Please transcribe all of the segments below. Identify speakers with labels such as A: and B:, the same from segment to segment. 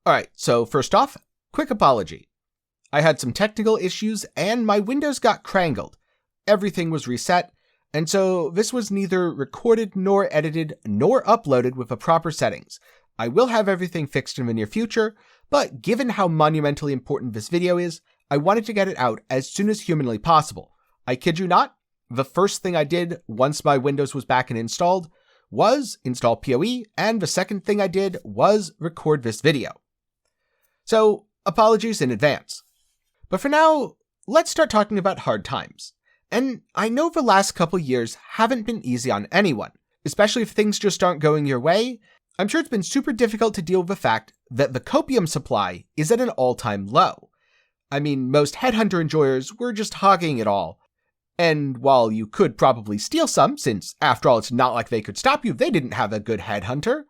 A: Alright, so first off, quick apology. I had some technical issues and my Windows got crangled. Everything was reset, and so this was neither recorded nor edited nor uploaded with the proper settings. I will have everything fixed in the near future, but given how monumentally important this video is, I wanted to get it out as soon as humanly possible. I kid you not, the first thing I did once my Windows was back and installed was install PoE, and the second thing I did was record this video. So, apologies in advance. But for now, let's start talking about hard times. And I know the last couple years haven't been easy on anyone, especially if things just aren't going your way. I'm sure it's been super difficult to deal with the fact that the copium supply is at an all-time low. I mean, most Headhunter enjoyers were just hogging it all. And while you could probably steal some, since after all it's not like they could stop you if they didn't have a good Headhunter,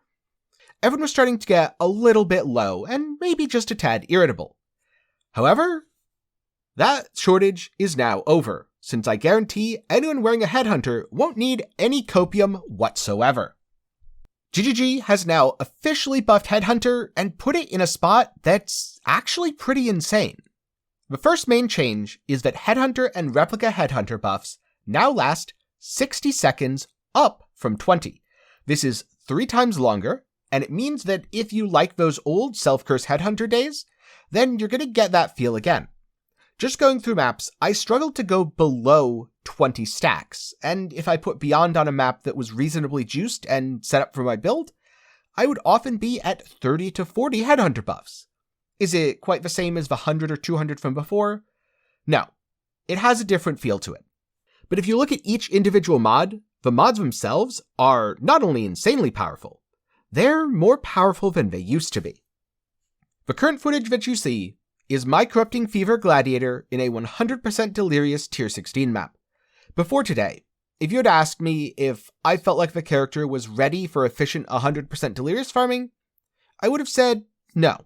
A: everyone was starting to get a little bit low and maybe just a tad irritable. However, that shortage is now over, since I guarantee anyone wearing a Headhunter won't need any copium whatsoever. GGG has now officially buffed Headhunter and put it in a spot that's actually pretty insane. The first main change is that Headhunter and Replica Headhunter buffs now last 60 seconds, up from 20. This is 3 times longer, and it means that if you like those old self-curse Headhunter days, then you're going to get that feel again. Just going through maps, I struggled to go below 20 stacks, and if I put Beyond on a map that was reasonably juiced and set up for my build, I would often be at 30 to 40 Headhunter buffs. Is it quite the same as the 100 or 200 from before? No, it has a different feel to it. But if you look at each individual mod, the mods themselves are not only insanely powerful, they're more powerful than they used to be. The current footage that you see is my Corrupting Fever Gladiator in a 100% Delirious Tier 16 map. Before today, if you had asked me if I felt like the character was ready for efficient 100% Delirious farming, I would have said no.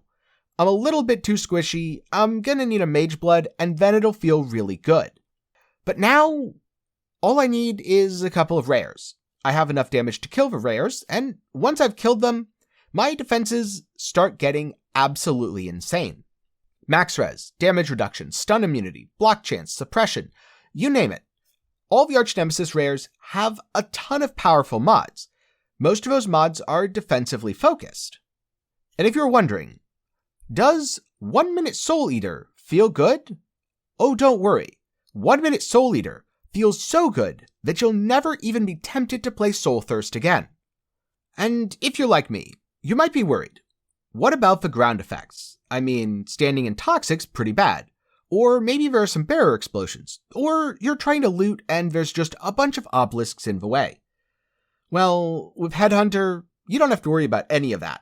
A: I'm a little bit too squishy, I'm gonna need a Mage Blood, and then it'll feel really good. But now, all I need is a couple of rares. I have enough damage to kill the rares, and once I've killed them, my defenses start getting absolutely insane. Max res, damage reduction, stun immunity, block chance, suppression, you name it. All the Arch Nemesis rares have a ton of powerful mods. Most of those mods are defensively focused. And if you're wondering, does 1 Minute Soul Eater feel good? Oh, don't worry. 1 Minute Soul Eater feels so good that you'll never even be tempted to play Soul Thirst again. And if you're like me, you might be worried. What about the ground effects? I mean, standing in Toxic's pretty bad. Or maybe there are some bearer explosions. Or you're trying to loot and there's just a bunch of obelisks in the way. Well, with Headhunter, you don't have to worry about any of that.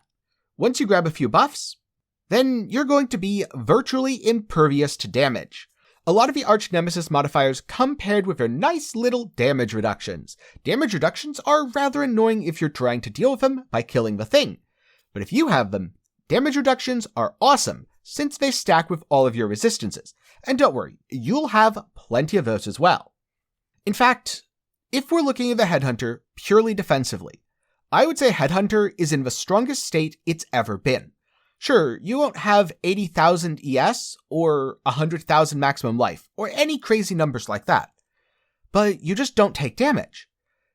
A: Once you grab a few buffs, then you're going to be virtually impervious to damage. A lot of the Arch Nemesis modifiers come paired with their nice little damage reductions. Damage reductions are rather annoying if you're trying to deal with them by killing the thing. But if you have them, damage reductions are awesome, since they stack with all of your resistances. And don't worry, you'll have plenty of those as well. In fact, if we're looking at the Headhunter purely defensively, I would say Headhunter is in the strongest state it's ever been. Sure, you won't have 80,000 ES or 100,000 maximum life, or any crazy numbers like that. But you just don't take damage.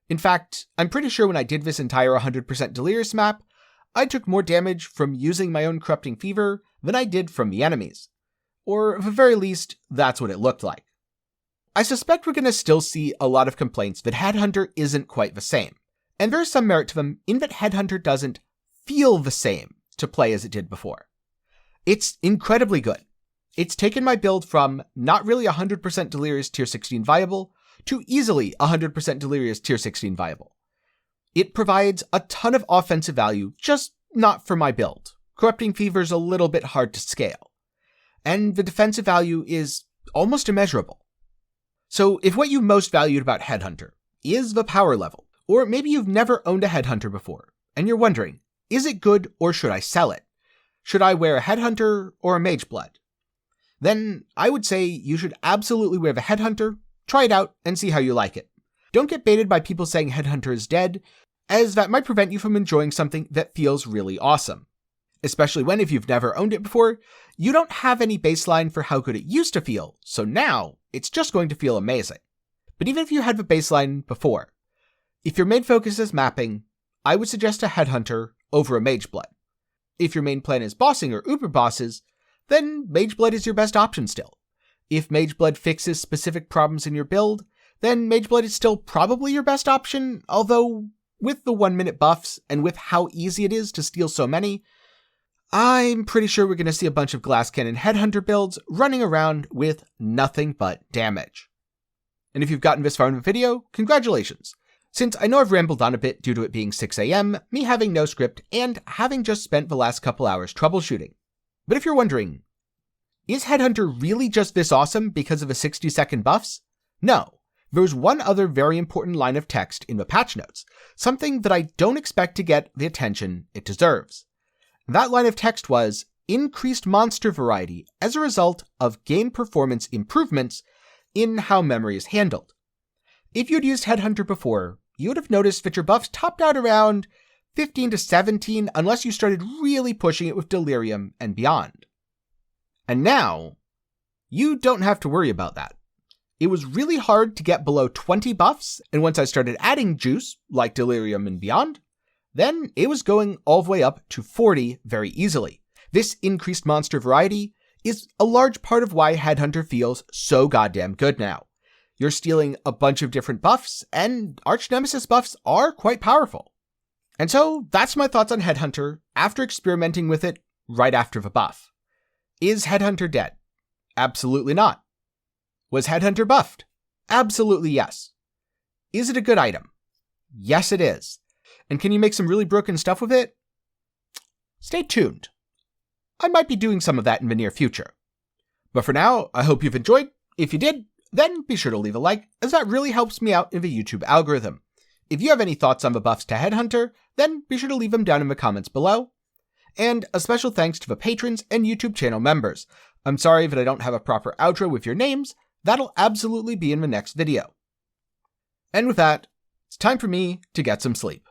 A: In fact, I'm pretty sure when I did this entire 100% Delirious map, I took more damage from using my own Corrupting Fever than I did from the enemies. Or at the very least, that's what it looked like. I suspect we're going to still see a lot of complaints that Headhunter isn't quite the same. And there's some merit to them in that Headhunter doesn't feel the same to play as it did before. It's incredibly good. It's taken my build from not really 100% Delirious Tier 16 viable to easily 100% Delirious Tier 16 viable. It provides a ton of offensive value, just not for my build. Corrupting Fever's a little bit hard to scale. And the defensive value is almost immeasurable. So if what you most valued about Headhunter is the power level, or maybe you've never owned a Headhunter before, and you're wondering, is it good or should I sell it? Should I wear a Headhunter or a Mage Blood? Then I would say you should absolutely wear the Headhunter, try it out, and see how you like it. Don't get baited by people saying Headhunter is dead, as that might prevent you from enjoying something that feels really awesome. especially when, if you've never owned it before, you don't have any baseline for how good it used to feel, so now it's just going to feel amazing. But even if you had a baseline before, if your main focus is mapping, I would suggest a Headhunter over a Mageblood. If your main plan is bossing or uber bosses, then Mageblood is your best option still. If Mageblood fixes specific problems in your build, then Mageblood is still probably your best option, although with the 1-minute buffs and with how easy it is to steal so many, I'm pretty sure we're going to see a bunch of Glass Cannon Headhunter builds running around with nothing but damage. And if you've gotten this far in the video, congratulations! Since I know I've rambled on a bit due to it being 6 AM, me having no script, and having just spent the last couple hours troubleshooting. But if you're wondering, is Headhunter really just this awesome because of the 60-second buffs? No. There's one other very important line of text in the patch notes, something that I don't expect to get the attention it deserves. That line of text was, increased monster variety as a result of game performance improvements in how memory is handled. If you'd used Headhunter before, you would have noticed that your buffs topped out around 15 to 17 unless you started really pushing it with Delirium and beyond. And now, you don't have to worry about that. It was really hard to get below 20 buffs, and once I started adding juice, like Delirium and beyond, then it was going all the way up to 40 very easily. This increased monster variety is a large part of why Headhunter feels so goddamn good now. You're stealing a bunch of different buffs, and Arch Nemesis buffs are quite powerful. And so that's my thoughts on Headhunter after experimenting with it right after the buff. Is Headhunter dead? Absolutely not. Was Headhunter buffed? Absolutely yes. Is it a good item? Yes, it is. And can you make some really broken stuff with it? Stay tuned. I might be doing some of that in the near future. But for now, I hope you've enjoyed. If you did, then be sure to leave a like, as that really helps me out in the YouTube algorithm. If you have any thoughts on the buffs to Headhunter, then be sure to leave them down in the comments below. And a special thanks to the patrons and YouTube channel members. I'm sorry that I don't have a proper outro with your names. That'll absolutely be in the next video. And with that, it's time for me to get some sleep.